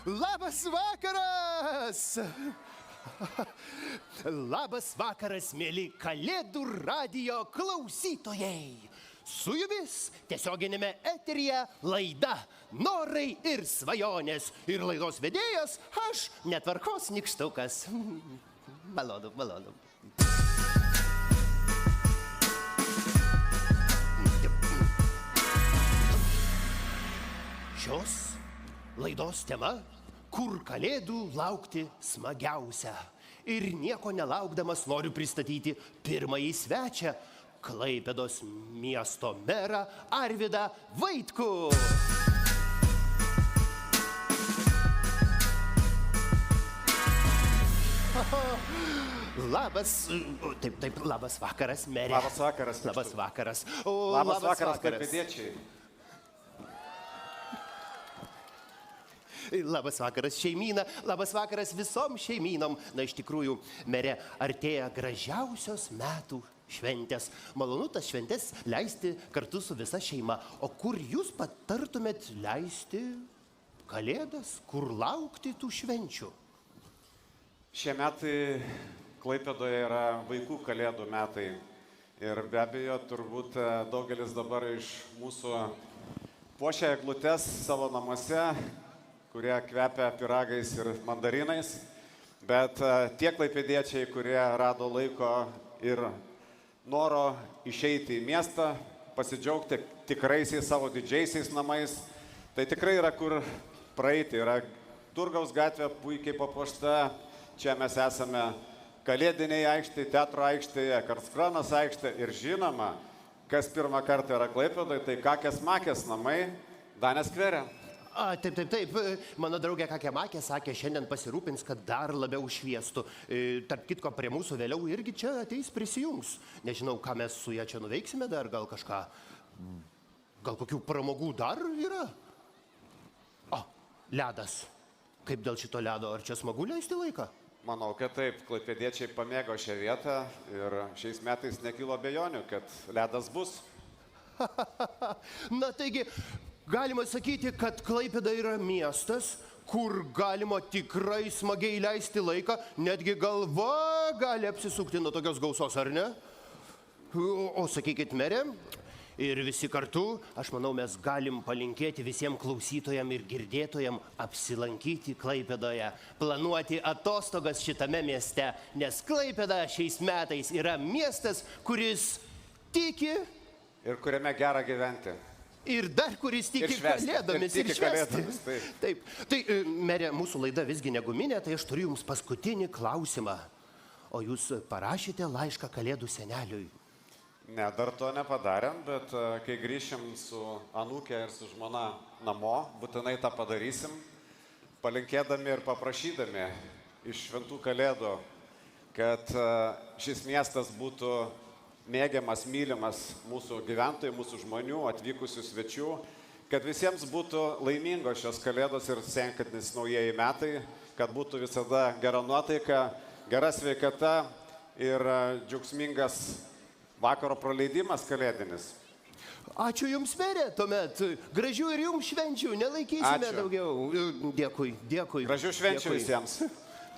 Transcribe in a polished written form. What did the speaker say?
Labas vakaras! Labas vakaras, mėly Kalėdų radijo klausytojai! Su jumis tiesioginėme eteryje laida Norai ir svajonės. Ir laidos vedėjas aš, netvarkos nykštukas. Malonu, malonu. Šios laidos tema – kur Kalėdų laukti smagiausia. Ir nieko nelaukdamas noriu pristatyti pirmąjį svečią – Klaipėdos miesto merą Arvydą Vaitkų. Labas vakaras, merė. Labas vakaras. Labas vakaras. Labas vakaras, klaipėdiečiai. Labas vakaras, šeimyna. Labas vakaras visom šeimynom. Na, iš tikrųjų, merė, artėja gražiausios metų šventės. Malonu tas šventės leisti kartu su visa šeima. O kur jūs patartumėt leisti Kalėdas? Kur laukti tų švenčių? Šie metai Klaipėdoje yra vaikų Kalėdų metai. Ir be abejo, turbūt daugelis dabar iš mūsų puošia eglutes savo namuose, kurie kvepia pyragais ir mandarinais. Bet tie klaipėdiečiai, kurie rado laiko ir noro išeiti į miestą, pasidžiaugti tikraisiais savo didžiaisiais namais, tai tikrai yra kur praeiti. Yra Turgaus gatvė puikiai papuošta, čia mes esame Kalėdiniai aikštėje, teatro aikštėje, Karlskronos aikštėje ir žinoma, kas pirmą kartą yra Klaipėdoje, tai Kakės Makės namai Danės skvere. Taip. Mano draugė Kakė Makė sakė, šiandien pasirūpins, kad dar labiau šviestų. Tarp kitko, prie mūsų vėliau irgi čia ateis prisijungs. Nežinau, ką mes su ją čia nuveiksime, dar gal kažką, gal kokių pramogų dar yra? Ledas. Kaip dėl šito ledo? Ar čia smagu leisti laiką? Manau, kad taip. Klaipėdiečiai pamėgo šią vietą ir šiais metais nekilo abejonių, kad ledas bus. Na, taigi, galima sakyti, kad Klaipėda yra miestas, kur galima tikrai smagiai leisti laiką, netgi galva gali apsisukti nuo tokios gausos, ar ne? O sakykit, merė, ir visi kartu, aš manau, mes galim palinkėti visiems klausytojam ir girdėtojam apsilankyti Klaipėdoje, planuoti atostogas šitame mieste, nes Klaipėda šiais metais yra miestas, kuris tiki ir kuriame gera gyventi. Ir dar kuris tiki Kalėdomis ir švęsti. Taip. Tai, merė, mūsų laida visgi neguminė, tai aš turiu jums paskutinį klausimą. O jūs parašėte laišką Kalėdų seneliui? Ne, dar to nepadarėm, bet kai grįšim su anūkė ir su žmona namo, būtinai tą padarysim, palinkėdami ir paprašydami iš šventų Kalėdų, kad šis miestas būtų mėgiamas, mylimas mūsų gyventojų, mūsų žmonių, atvykusių svečių, kad visiems būtų laimingos šios Kalėdos ir senkantis naujieji metai, kad būtų visada gera nuotaika, gera sveikata ir džiaugsmingas vakaro praleidimas kalėdinis. Ačiū jums, merė, tuomet. Gražių ir jums švenčių, nelaikysime daugiau. Dėkui. Gražių švenčių visiems.